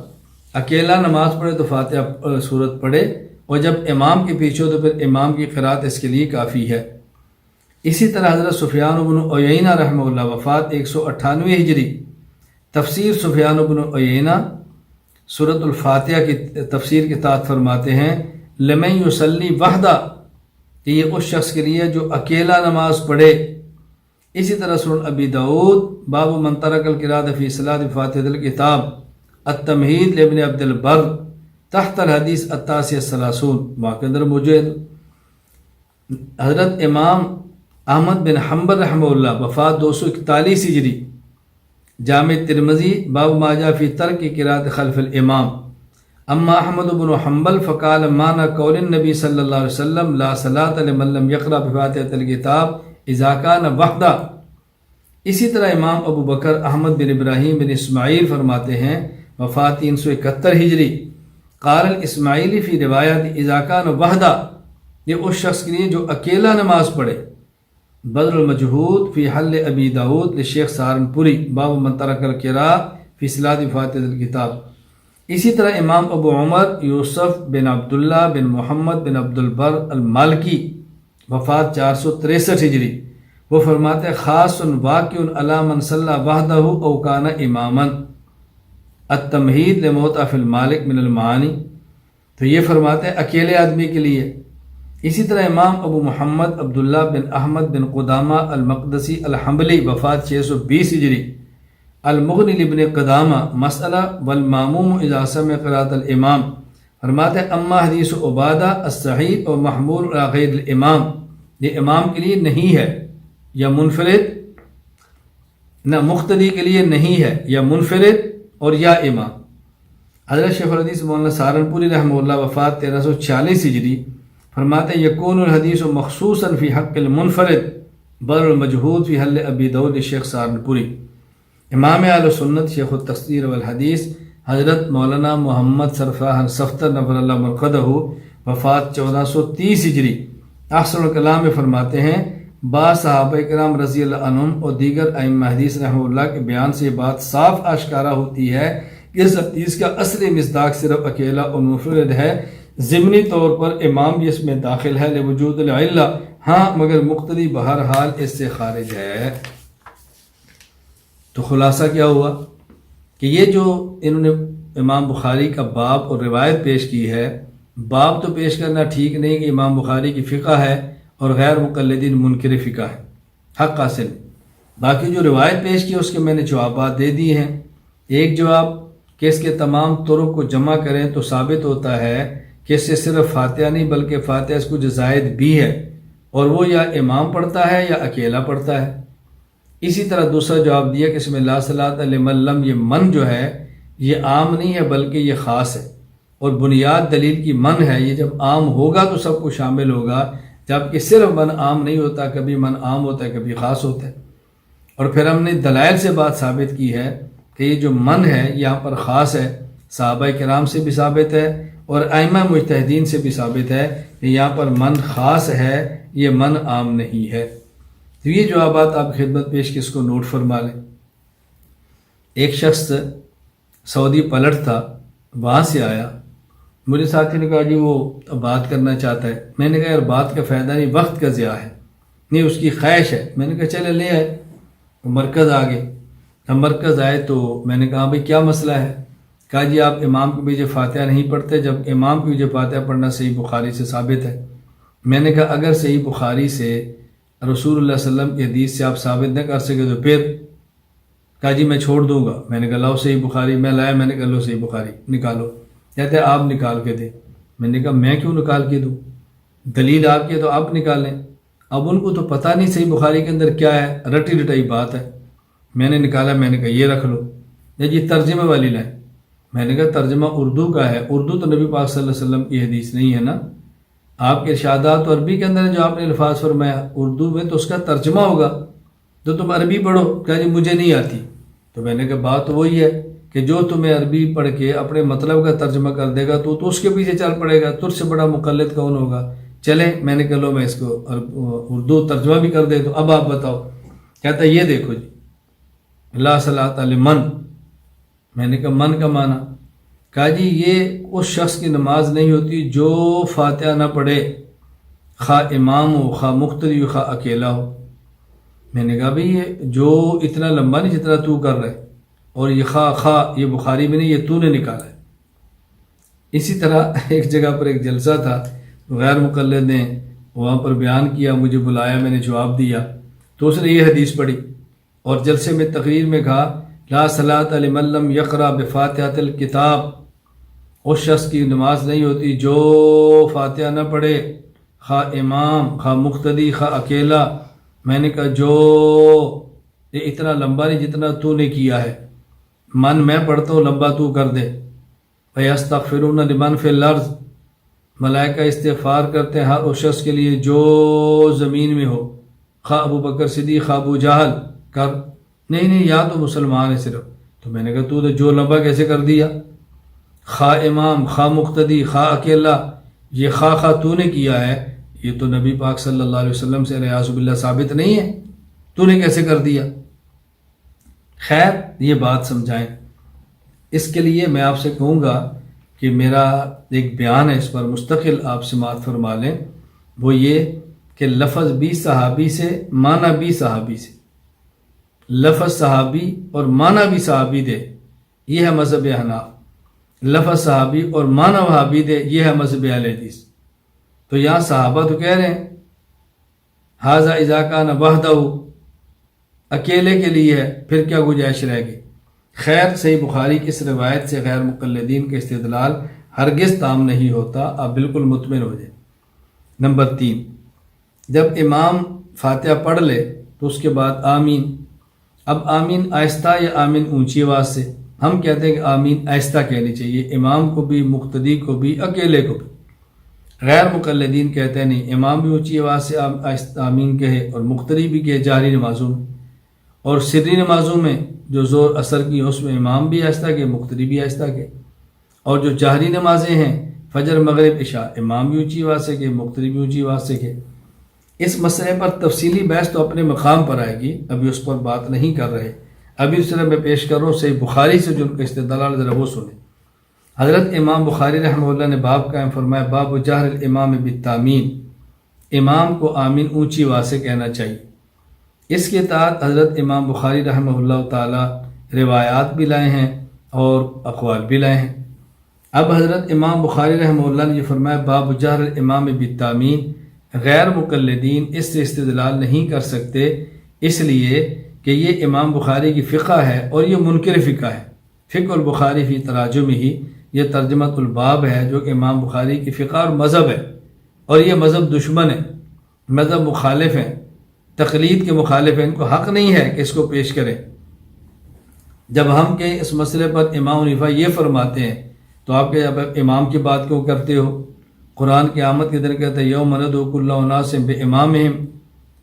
اکیلا نماز پڑھے تو فاتحہ سورت پڑھے، اور جب امام کے پیچھے ہو تو پھر امام کی قراءت اس کے لیے کافی ہے۔ اسی طرح حضرت سفیان بن عیینہ رحمہ اللہ، وفات 198 ہجری، تفسیر سفیان بن عیینہ سورۃ الفاتحہ کی تفسیر کے تحت فرماتے ہیں لمن یصلی وحدہ، کہ یہ اس شخص کے لیے جو اکیلا نماز پڑھے۔ اسی طرح سنن ابی داؤد، باب من ترک القراءۃ فی صلاۃ فاتحۃ الکتاب، التمہید لابن عبد البر، تحت الحدیث 89 وہاں کے اندر موجود۔ حضرت امام احمد بن حنبل رحمہ اللہ، وفات 241 ہجری، جامع ترمذی، باب ما جاء فی ترک قراءۃ خلف الامام۔ اما احمد بن حنبل فقال معنی قول النبی صلی اللہ علیہ وسلم لا صلاۃ لمن لم یقرأ بفاتحۃ الکتاب اذا کان وحدہ۔ اسی طرح امام ابو بکر احمد بن ابراہیم بن اسماعیل فرماتے ہیں، وفات 371 ہجری، قال الاسماعیلی فی روایت اذا کان وحدہ، یہ اس شخص کے لیے جو اکیلا نماز پڑھے۔ بدر المجہود فی حل ابی داود لشیخ سہارنپوری، باب من ترک القراءۃ فی صلاۃ فاتحۃ الکتاب۔ اسی طرح امام ابو عمر یوسف بن عبداللہ بن محمد بن عبد البر المالکی، وفات 463 ہجری، وہ فرماتے ہیں خاص واقع علی من صلی وحدہ او کان اماما، التمہید لموطأ فی المالک من المعانی، تو یہ فرماتے ہیں اکیلے آدمی کے لیے۔ اسی طرح امام ابو محمد عبداللہ بن احمد بن قدامہ المقدسی الحنبلی، وفات 620 ہجری، المغنی لابن قدامہ، مسئلہ والماموم اذا سمع قراءۃ الامام، فرماتے ہیں اما حدیث عبادہ الصحیح اور محمول علی غیر الامام، یہ امام کے لیے نہیں ہے یا منفرد، نہ مقتدی کے لیے نہیں ہے، یا منفرد اور یا امام۔ حضرت شیخ الحدیث مولانا سہارنپوری رحمہ اللہ، وفات 1346 ہجری، فرماتے ہیں یکون الحدیث مخصوصا فی حق المنفرد، بدر المجہود فی حل ابی داؤد شیخ سہارنپوری۔ امام اہل سنت شیخ التفسیر والحدیث حضرت مولانا محمد سرفراز صفتر نور اللہ مرقدہ، وفات 1430 ہجری، احسن الکلام میں فرماتے ہیں بعض صحابہ کرام رضی اللہ عنہم اور دیگر ائمہ حدیث رحمہ اللہ کے بیان سے یہ بات صاف آشکارا ہوتی ہے کہ اس حدیث کا اصل مصداق صرف اکیلا اور منفرد ہے، ضمنی طور پر امام بھی اس میں داخل ہے لوجود العلہ، ہاں مگر مقتدی بہرحال اس سے خارج ہے۔ تو خلاصہ کیا ہوا کہ یہ جو انہوں نے امام بخاری کا باب اور روایت پیش کی ہے، باب تو پیش کرنا ٹھیک نہیں کہ امام بخاری کی فقہ ہے اور غیر مقلدین منکر فقہ ہے، حق حاصل۔ باقی جو روایت پیش کی اس کے میں نے جوابات دے دیے ہیں۔ ایک جواب کہ اس کے تمام طرق کو جمع کریں تو ثابت ہوتا ہے کہ اس سے صرف فاتحہ نہیں بلکہ فاتحہ اس کو جو زائد بھی ہے، اور وہ یا امام پڑھتا ہے یا اکیلا پڑھتا ہے۔ اسی طرح دوسرا جواب دیا کہ اس میں لا صلاۃ لمن لم، یہ من جو ہے یہ عام نہیں ہے بلکہ یہ خاص ہے، اور بنیاد دلیل کی من ہے، یہ جب عام ہوگا تو سب کو شامل ہوگا، جبکہ صرف من عام نہیں ہوتا، کبھی من عام ہوتا ہے کبھی خاص ہوتا ہے۔ اور پھر ہم نے دلائل سے بات ثابت کی ہے کہ یہ جو من ہے یہاں پر خاص ہے، صحابہ کرام سے بھی ثابت ہے اور ائمہ مجتہدین سے بھی ثابت ہے کہ یہاں پر من خاص ہے، یہ من عام نہیں ہے۔ تو یہ جوابات آپ خدمت پیش کے اس کو نوٹ فرما لیں۔ ایک شخص سعودی پلٹ تھا، وہاں سے آیا، مجھے ساتھی نے کہا جی وہ بات کرنا چاہتا ہے۔ میں نے کہا یار بات کا فائدہ نہیں، وقت کا ضیاع ہے، نہیں اس کی خواہش ہے۔ میں نے کہا چلے لے آئے، مرکز آ گئے۔ ہم مرکز آئے تو میں نے کہا بھائی کیا مسئلہ ہے؟ کہا جی آپ امام کے پیچھے فاتحہ نہیں پڑھتے، جب امام کے پیچھے فاتحہ پڑھنا صحیح بخاری سے ثابت ہے۔ میں نے کہا اگر صحیح بخاری سے رسول اللہ صلی اللہ علیہ وسلم کی حدیث سے آپ ثابت نہ کر سکے تو پھر؟ کہا جی میں چھوڑ دوں گا۔ میں نے کہا لاؤ صحیح بخاری، میں لایا، میں نے کہا لو صحیح بخاری نکالو۔ کہتے ہیں آپ نکال کے دیں۔ میں نے کہا میں کیوں نکال کے دوں؟ دلیل آپ کی ہے تو آپ نکالیں۔ اب ان کو تو پتہ نہیں صحیح بخاری کے اندر کیا ہے، رٹی رٹائی بات ہے۔ میں نے نکالا، میں نے کہا یہ رکھ لو۔ یا جی ترجمے والی لائن۔ میں نے کہا ترجمہ اردو کا ہے، اردو تو نبی پاک صلی اللہ علیہ وسلم کی حدیث نہیں ہے نا، آپ کے ارشادات تو عربی کے اندر ہے جو آپ نے الفاظ فرمایا، اردو میں تو اس کا ترجمہ ہوگا، تو تم عربی پڑھو۔ کہا جی مجھے نہیں آتی۔ تو میں نے کہا بات وہی ہے کہ جو تمہیں عربی پڑھ کے اپنے مطلب کا ترجمہ کر دے گا تو اس کے پیچھے چل پڑے گا، تجھ سے بڑا مقلد کون ہوگا؟ چلیں، میں نے کہا لو میں اس کو اردو ترجمہ بھی کر دے تو اب آپ بتاؤ۔ کہتا ہے یہ دیکھو جی لا صلاۃ لمن۔ میں نے کہا من کا معنی؟ کہا جی یہ اس شخص کی نماز نہیں ہوتی جو فاتحہ نہ پڑھے، خواہ امام ہو، خواہ مقتدی ہو، خواہ اکیلا ہو۔ میں نے کہا بھئی یہ جو اتنا لمبا نہیں جتنا تو کر رہے، اور یہ خواہ یہ بخاری میں نہیں، یہ تو نے نکالا ہے۔ اسی طرح ایک جگہ پر ایک جلسہ تھا، غیر مقلد نے وہاں پر بیان کیا، مجھے بلایا، میں نے جواب دیا، تو اس نے یہ حدیث پڑھی اور جلسے میں تقریر میں کہا لا صلاۃ لمن لم یقرأ بفاتحۃ الکتاب، اس شخص کی نماز نہیں ہوتی جو فاتحہ نہ پڑھے، خواہ امام، خواہ مقتدی، خواہ اکیلا۔ میں نے کہا جو یہ اتنا لمبا نہیں جتنا تو نے کیا ہے، من میں پڑھتا ہوں، لمبا تو کر دے۔ فَيَسْتَغْفِرُونَ لِمَنْ فِي الْأَرْضِ، ملائکہ استغفار کرتے ہیں ہر اس شخص کے لیے جو زمین میں ہو، خواہ ابو بکر صدیق، خواہ ابو جہل کر۔ نہیں یا تو مسلمان ہے صرف۔ تو میں نے کہا تو جو لمبا کیسے کر دیا؟ خواہ امام، خواہ مقتدی، خواہ اکیلا، یہ خواہ تو نے کیا ہے، یہ تو نبی پاک صلی اللہ علیہ وسلم سے ریاض باللہ ثابت نہیں ہے، تو نے کیسے کر دیا؟ خیر یہ بات سمجھائیں۔ اس کے لیے میں آپ سے کہوں گا کہ میرا ایک بیان ہے، اس پر مستقل آپ سماعت فرما لیں، وہ یہ کہ لفظ بھی صحابی سے، معنی بھی صحابی سے، لفظ صحابی اور معنی بھی صحابی دے، یہ ہے مذہب حناف۔ لفظ صحابی اور معنی وہابی دے، یہ ہے مذہب اہل حدیث۔ تو یہاں صحابہ تو کہہ رہے ہیں ھذا اذا کان وحدہ، اکیلے کے لیے ہے، پھر کیا گنجائش رہ گئی؟ خیر صحیح بخاری کی اس روایت سے غیر مقلدین کا استدلال ہرگز تام نہیں ہوتا، آپ بالکل مطمئن ہو جائیں۔ نمبر 3، جب امام فاتحہ پڑھ لے تو اس کے بعد آمین۔ اب آمین آہستہ یا آمین اونچی آواز سے؟ ہم کہتے ہیں کہ آمین آہستہ کہنی چاہیے، امام کو بھی، مقتدی کو بھی، اکیلے کو بھی۔ غیر مقلدین کہتے ہیں نہیں، امام بھی اونچی آواز سے آمین کہے اور مقتدی بھی کہے جہری نمازوں میں، اور سری نمازوں میں جو زور اثر کی اس میں امام بھی آہستہ کہے، مقتدی بھی آہستہ کہے، اور جو جہری نمازیں ہیں فجر، مغرب، عشاء، امام بھی اونچی آواز سے کہے، مقتدی بھی اونچی آواز سے کہے۔ اس مسئلے پر تفصیلی بحث تو اپنے مقام پر آئے گی، ابھی اس پر بات نہیں کر رہے۔ ابھی اس طرح میں پیش کر رہا ہوں صحیح بخاری سے جو ان کا استدلال ذرا وہ سنیں۔ حضرت امام بخاری رحمہ اللہ نے باب قائم فرمایا، باب جہر الامام بالتامین، امام کو آمین اونچی آواز سے کہنا چاہیے۔ اس کے تحت حضرت امام بخاری رحمہ اللہ تعالی روایات بھی لائے ہیں اور اقوال بھی لائے ہیں۔ اب حضرت امام بخاری رحمہ اللہ نے یہ فرمایا باب جہر الامام بالتامین، غیر مقلدین اس سے استدلال نہیں کر سکتے، اس لیے کہ یہ امام بخاری کی فقہ ہے اور یہ منکر فقہ ہے۔ فقہ البخاری فی تراجمہ ہی، یہ ترجمۃ الباب ہے جو کہ امام بخاری کی فقہ اور مذہب ہے، اور یہ مذہب دشمن ہے، مذہب مخالف ہیں، تقلید کے مخالف ہیں، ان کو حق نہیں ہے کہ اس کو پیش کریں۔ جب ہم کہیں اس مسئلے پر امام حنیفہ یہ فرماتے ہیں تو آپ کہ اب امام کی بات کیوں کرتے ہو؟ قرآن کی آمد کے دن کہتا ہے یوم ندعو کل اناس بامامہم،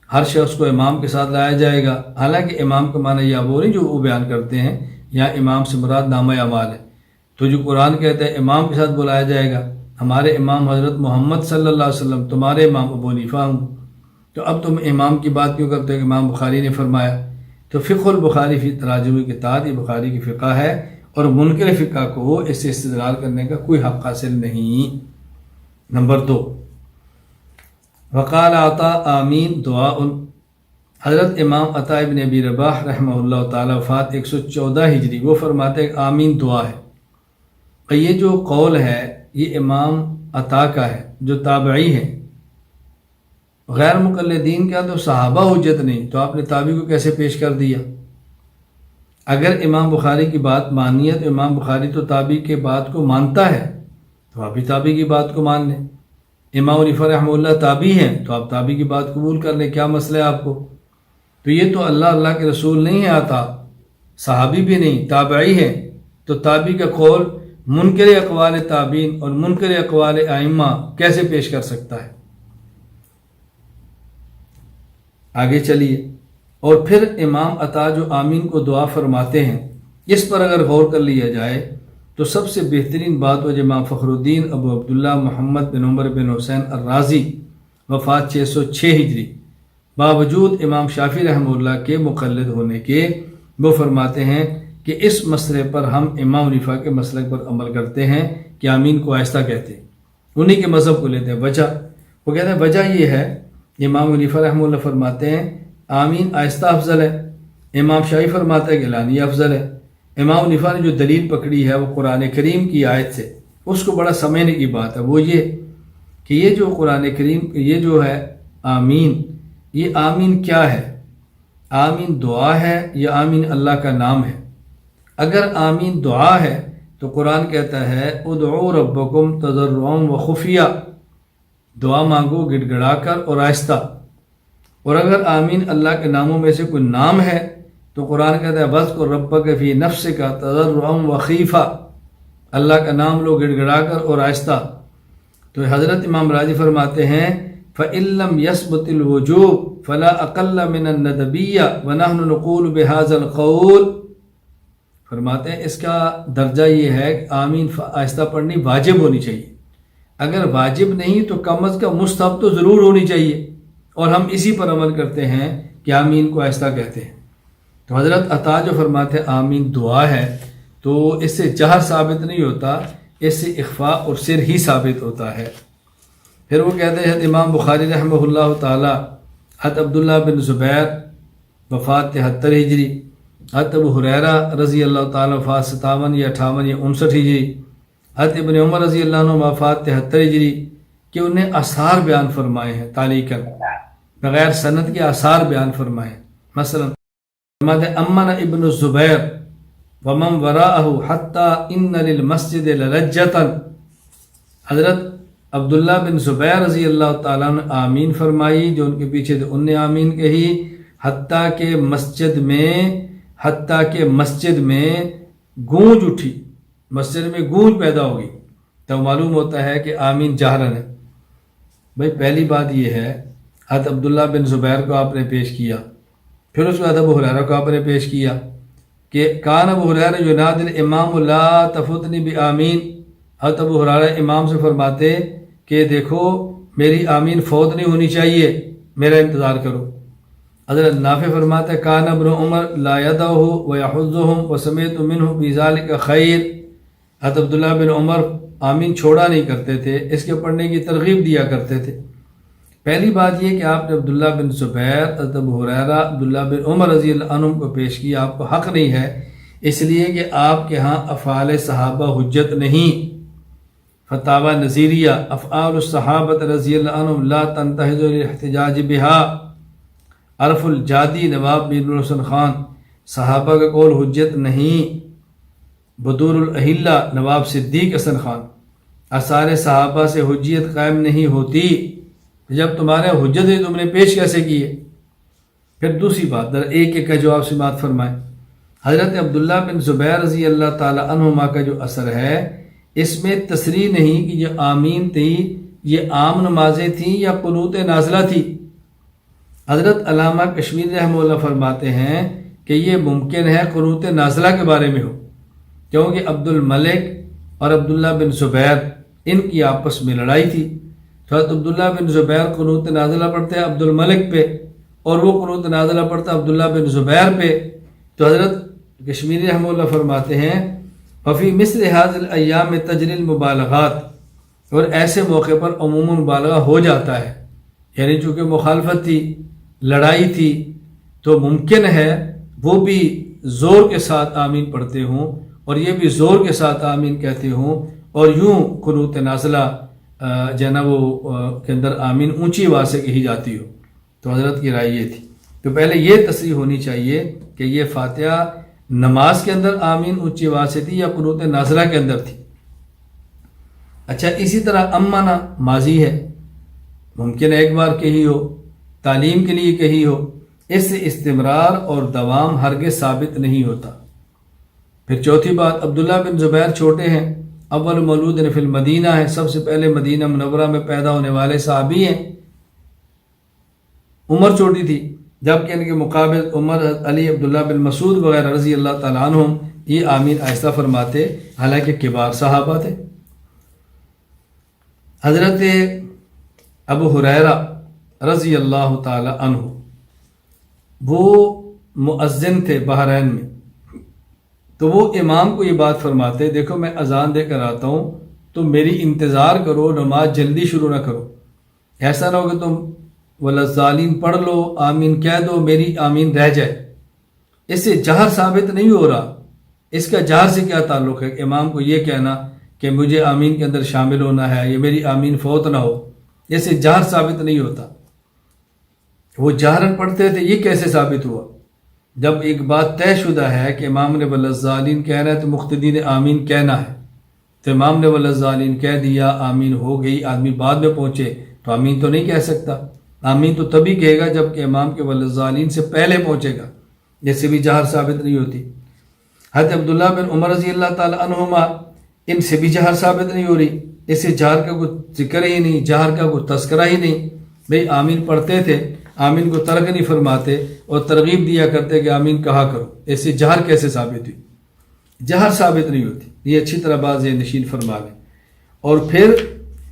ہر شخص کو امام کے ساتھ لایا جائے گا۔ حالانکہ امام کا معنی یا وہ نہیں جو وہ بیان کرتے ہیں، یا امام سے مراد نامہ اعمال ہے۔ تو جو قرآن کہتا ہے امام کے ساتھ بلایا جائے گا، ہمارے امام حضرت محمد صلی اللہ علیہ وسلم، تمہارے امام ابو حنیفہ ہوں، تو اب تم امام کی بات کیوں کرتے ہو کہ امام بخاری نے فرمایا؟ تو فقہ البخاری فی تراجم کے تحت یہ بخاری کی فقہ ہے، اور منکر فقہ کو اس سے استدلال کرنے کا کوئی حق حاصل نہیں۔ نمبر 2، وقال عطا آمین دعاء، حضرت امام عطا ابن ابی رباح رحمہ اللہ تعالی وفات 114 ہجری، وہ فرماتے ہیں آمین دعا ہے۔ اور یہ جو قول ہے یہ امام عطا کا ہے جو تابعی ہے، غیر مقلدین کا تو صحابہ حجت نہیں، تو آپ نے تابعی کو کیسے پیش کر دیا؟ اگر امام بخاری کی بات ماننی ہے تو امام بخاری تو تابعی کے بات کو مانتا ہے، تو آپ بھی تابعی کی بات کو مان لیں۔ امام حنیفہ رحمہ اللہ تابعی ہیں تو آپ تابعی کی بات قبول کر لیں، کیا مسئلہ ہے آپ کو؟ تو یہ تو اللہ کے رسول نہیں ہے عطا، صحابی بھی نہیں، تابعی ہے، تو تابعی کا قول منکر اقوال تابعین اور منکر اقوال ائمہ کیسے پیش کر سکتا ہے؟ آگے چلیے، اور پھر امام عطا جو آمین کو دعا فرماتے ہیں، اس پر اگر غور کر لیا جائے تو سب سے بہترین بات وہ امام فخر الدین ابو عبداللہ محمد بن عمر بن حسین الرازی وفات 606 ہجری، باوجود امام شافعی رحمہ اللہ کے مقلد ہونے کے، وہ فرماتے ہیں کہ اس مسئلے پر ہم امام حنیفہ کے مسلک پر عمل کرتے ہیں کہ آمین کو آہستہ کہتے ہیں، انہی کے مذہب کو لیتے ہیں۔ وجہ وہ کہتے ہیں وجہ یہ ہے، امام حنیفہ رحمہ اللہ فرماتے ہیں آمین آہستہ افضل ہے، امام شافعی فرماتا ہے کہ اعلانیہ افضل ہے۔ امام حنیفہ نے جو دلیل پکڑی ہے وہ قرآن کریم کی آیت سے، اس کو بڑا سمجھنے کی بات ہے، وہ یہ کہ یہ جو قرآن کریم یہ جو ہے آمین، یہ آمین کیا ہے؟ آمین دعا ہے یا آمین اللہ کا نام ہے؟ اگر آمین دعا ہے تو قرآن کہتا ہے ادعوا ربکم تضرعا وخفیہ، دعا مانگو گڑ گڑا کر اور آہستہ۔ اور اگر آمین اللہ کے ناموں میں سے کوئی نام ہے تو قرآن کہتا ہے وَاذْكُرْ رَبَّكَ فِي نَفْسِكَ تَضَرُّعًا وَخِيفَةً، اللہ کا نام لو گڑ گڑا کر اور آہستہ۔ تو حضرت امام راضی فرماتے ہیں فَإِن لَمْ يَثْبُتِ الْوُجُوبُ فَلَا أَقَلَّ مِنَ النَّدْبِيَّةِ وَنَحْنُ نَقُولُ بِهَذَا الْقَوْلِ، فرماتے ہیں اس کا درجہ یہ ہے کہ آمین آہستہ پڑھنی واجب ہونی چاہیے، اگر واجب نہیں تو کم از کم مستحب تو ضرور ہونی چاہیے، اور ہم اسی پر عمل کرتے ہیں کہ آمین کو آہستہ کہتے ہیں۔ تو حضرت عطا جو فرماتے ہیں آمین دعا ہے، تو اس سے جہر ثابت نہیں ہوتا، اس سے اخفاء اور سر ہی ثابت ہوتا ہے۔ پھر وہ کہتے ہیں امام بخاری رحمہ اللہ تعالی، حضرت عبداللہ بن زبیر وفات 73 ہجری، حضرت ابو ہریرہ رضی اللہ تعالیٰ وفات 57 یا 58 یا 59 ہجری، حضرت ابن عمر رضی اللہ عنہ وفات 73 ہجری، کہ انہیں آثار بیان فرمائے ہیں تعلیقاً، بغیر سند کے آثار بیان فرمائے ہیں۔ مثلا فرماتے ہیں امن ابن الزبیر ومن وراءہ حتی ان للمسجد للجتا، حضرت عبداللہ بن زبیر رضی اللہ تعالیٰ نے آمین فرمائی، جو ان کے پیچھے تھے ان نے آمین کہی، حتیٰ کہ مسجد میں گونج اٹھی، مسجد میں گونج پیدا ہوگی، تو معلوم ہوتا ہے کہ آمین جہرن ہے۔ بھائی پہلی بات یہ ہے حضرت عبداللہ بن زبیر کو آپ نے پیش کیا، پھر اس کے بعد ابو ہریرہ کو آپ نے پیش کیا کہ کان ابو ہریرہ ینادی الامام لا تفوتنی بآمین، حضرت ابو ہریرہ امام سے فرماتے کہ دیکھو میری آمین فوت نہیں ہونی چاہیے، میرا انتظار کرو۔ حضرت نافع فرماتے کان ابن عمر لا یدعہ ویحضہم وسمعت منہ بذلک خیر، حضرت عبداللہ بن عمر آمین چھوڑا نہیں کرتے تھے، اس کے پڑھنے کی ترغیب دیا کرتے تھے۔ پہلی بات یہ کہ آپ نے عبداللہ بن زبیر، حضرت ابو ہریرہ، عبداللہ بن عمر رضی اللہ عنہ کو پیش کیا، آپ کو حق نہیں ہے، اس لیے کہ آپ کے ہاں افعال صحابہ حجت نہیں۔ فتاوی نظیریہ افعال الصحابہ رضی اللہ عنہم لا تنتہج للاحتجاج بہا، عرف الجادی نواب بن الحسن خان، صحابہ کا قول حجت نہیں۔ بدور الاہلہ نواب صدیق حسن خان، آثار صحابہ سے حجیت قائم نہیں ہوتی، جب تمہارے حجت ہے تم نے پیش کیسے کیے؟ پھر دوسری بات در ایک ایک کا جواب سماعت فرمائیں۔ حضرت عبداللہ بن زبیر رضی اللہ تعالی عنہما کا جو اثر ہے اس میں تصریح نہیں کہ یہ آمین تھی، یہ عام نمازیں تھیں یا قنوت نازلہ تھی۔ حضرت علامہ کشمیری رحمہ اللہ فرماتے ہیں کہ یہ ممکن ہے قنوت نازلہ کے بارے میں ہو، کیونکہ عبد الملک اور عبداللہ بن زبیر، ان کی آپس میں لڑائی تھی. تو حضرت عبداللہ بن زبیر قنوت نازلہ پڑھتے ہیں عبد الملک پہ، اور وہ قنوت نازلہ پڑھتا عبداللہ بن زبیر پہ. تو حضرت کشمیری رحمہ اللہ فرماتے ہیں ففی مثل هذه الايام تجری المبالغات، اور ایسے موقع پر عموماً مبالغہ ہو جاتا ہے. یعنی چونکہ مخالفت تھی، لڑائی تھی، تو ممکن ہے وہ بھی زور کے ساتھ آمین پڑھتے ہوں اور یہ بھی زور کے ساتھ آمین کہتے ہوں، اور یوں قنوت نازلہ جنا وہ کے اندر آمین اونچی آواز سے کہی جاتی ہو. تو حضرت کی رائے یہ تھی. تو پہلے یہ تصریح ہونی چاہیے کہ یہ فاتحہ نماز کے اندر آمین اونچی آواز سے تھی یا قنوت نازلہ کے اندر تھی. اچھا، اسی طرح امنا ماضی ہے، ممکن ایک بار کہی ہو، تعلیم کے لیے کہی ہو، اس سے استمرار اور دوام ہرگز ثابت نہیں ہوتا. پھر چوتھی بات، عبداللہ بن زبیر چھوٹے ہیں، اول مولود فی المدینہ ہے، سب سے پہلے مدینہ منورہ میں پیدا ہونے والے صحابی ہیں. عمر چھوٹی تھی، جبکہ ان کے مقابل عمر، علی، عبداللہ بن مسعود وغیرہ رضی اللہ تعالیٰ عنہم یہ آمین آہستہ فرماتے، حالانکہ کبار صحابہ تھے. حضرت ابو ہریرہ رضی اللہ تعالیٰ عنہ وہ مؤذن تھے بحرین میں. تو وہ امام کو یہ بات فرماتے، دیکھو میں اذان دے کر آتا ہوں تو میری انتظار کرو، نماز جلدی شروع نہ کرو. ایسا نہ ہو کہ تم والضالین پڑھ لو، آمین کہہ دو، میری آمین رہ جائے. اس سے جہر ثابت نہیں ہو رہا. اس کا جہر سے کیا تعلق ہے؟ امام کو یہ کہنا کہ مجھے آمین کے اندر شامل ہونا ہے، یہ میری آمین فوت نہ ہو، اس سے جہر ثابت نہیں ہوتا. وہ جہرن پڑھتے تھے، یہ کیسے ثابت ہوا؟ جب ایک بات طے شدہ ہے کہ امام نے والضالین کہہ رہا ہے تو مقتدی نے آمین کہنا ہے. تو امام نے والضالین کہہ دیا، آمین ہو گئی، آدمی بعد میں پہنچے تو آمین تو نہیں کہہ سکتا. آمین تو تبھی کہے گا جب کہ امام کے والضالین سے پہلے پہنچے گا، جیسے بھی جہر ثابت نہیں ہوتی. حضرت عبداللہ بن عمر رضی اللہ تعالیٰ عنہما، ان سے بھی جہر ثابت نہیں ہو رہی. اس سے جہر کا کوئی ذکر ہی نہیں، جہر کا کوئی تذکرہ ہی نہیں. بھئی آمین پڑھتے تھے، آمین کو ترک نہیں فرماتے اور ترغیب دیا کرتے کہ آمین کہا کرو. اس سے جہر کیسے ثابت ہوئی؟ جہر ثابت نہیں ہوتی. یہ اچھی طرح بات ذہن نشین فرما لیں. اور پھر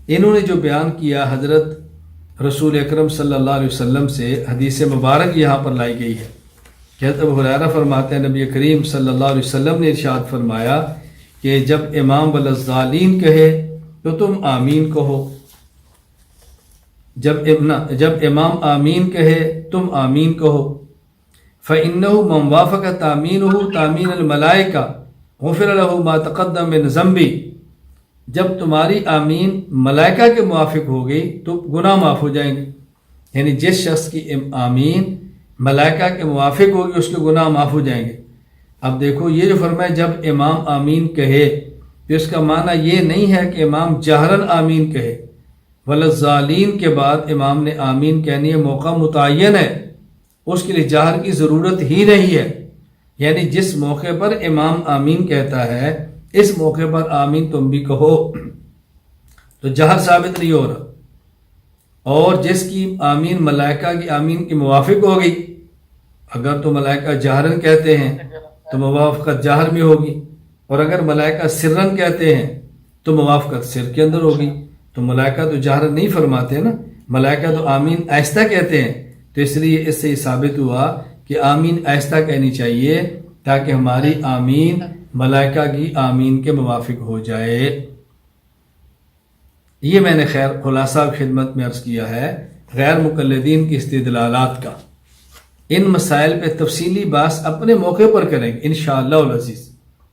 انہوں نے جو بیان کیا حضرت رسول اکرم صلی اللہ علیہ وسلم سے، حدیث مبارک یہاں پر لائی گئی ہے کہ حضرت ابو ہریرہ فرماتے ہیں نبی کریم صلی اللہ علیہ وسلم نے ارشاد فرمایا کہ جب امام والضالین کہے تو تم آمین کہو، جب امام آمین کہے تم آمین کہو. فَإِنَّهُ مَنْ وَافَقَ تَأْمِينُهُ تَأْمِينَ الْمَلَائِكَةِ غُفِرَ لَهُ مَا تَقَدَّمَ مِنْ ذَنْبِهِ. جب تمہاری آمین ملائکہ کے موافق ہو گئی تو گناہ معاف ہو جائیں گے. یعنی جس شخص کی آمین ملائکہ کے موافق ہوگی اس کے گناہ معاف ہو جائیں گے. اب دیکھو یہ جو فرمایا جب امام آمین کہے تو اس کا معنی یہ نہیں ہے کہ امام جہرن آمین کہے. والضالین کے بعد امام نے آمین کہنی ہے، موقع متعین ہے، اس کے لیے جہر کی ضرورت ہی نہیں ہے. یعنی جس موقع پر امام آمین کہتا ہے اس موقع پر آمین تم بھی کہو تو جہر ثابت نہیں ہو رہا. اور جس کی آمین ملائکہ کی آمین کی موافق ہو گئی، اگر تو ملائکہ جہرن کہتے ہیں تو موافقت جہر میں ہوگی، اور اگر ملائکہ سرن کہتے ہیں تو موافقت سر کے اندر ہوگی. تو ملائکہ تو جہر نہیں فرماتے نا، ملائکہ تو آمین آہستہ کہتے ہیں. تو اس لیے اس سے یہ ثابت ہوا کہ آمین آہستہ کہنی چاہیے تاکہ ہماری آمین ملائکہ کی آمین کے موافق ہو جائے. یہ میں نے خیر خلاصہ خدمت میں عرض کیا ہے غیر مقلدین کی استدلالات کا. ان مسائل پہ تفصیلی بحث اپنے موقع پر کریں گے انشاءاللہ العزیز.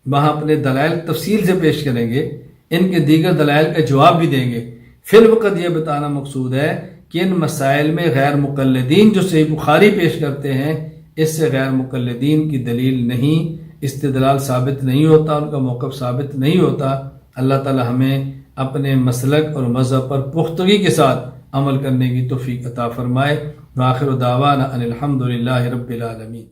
وہاں اپنے دلائل تفصیل سے پیش کریں گے، ان کے دیگر دلائل کا جواب بھی دیں گے. فی الوقت یہ بتانا مقصود ہے کہ ان مسائل میں غیر مقلدین جو صحیح بخاری پیش کرتے ہیں اس سے غیر مقلدین کی دلیل نہیں، استدلال ثابت نہیں ہوتا، ان کا موقف ثابت نہیں ہوتا. اللہ تعالی ہمیں اپنے مسلک اور مذہب پر پختگی کے ساتھ عمل کرنے کی توفیق عطا فرمائے. وآخر دعوانا ان الحمد للہ رب العالمین.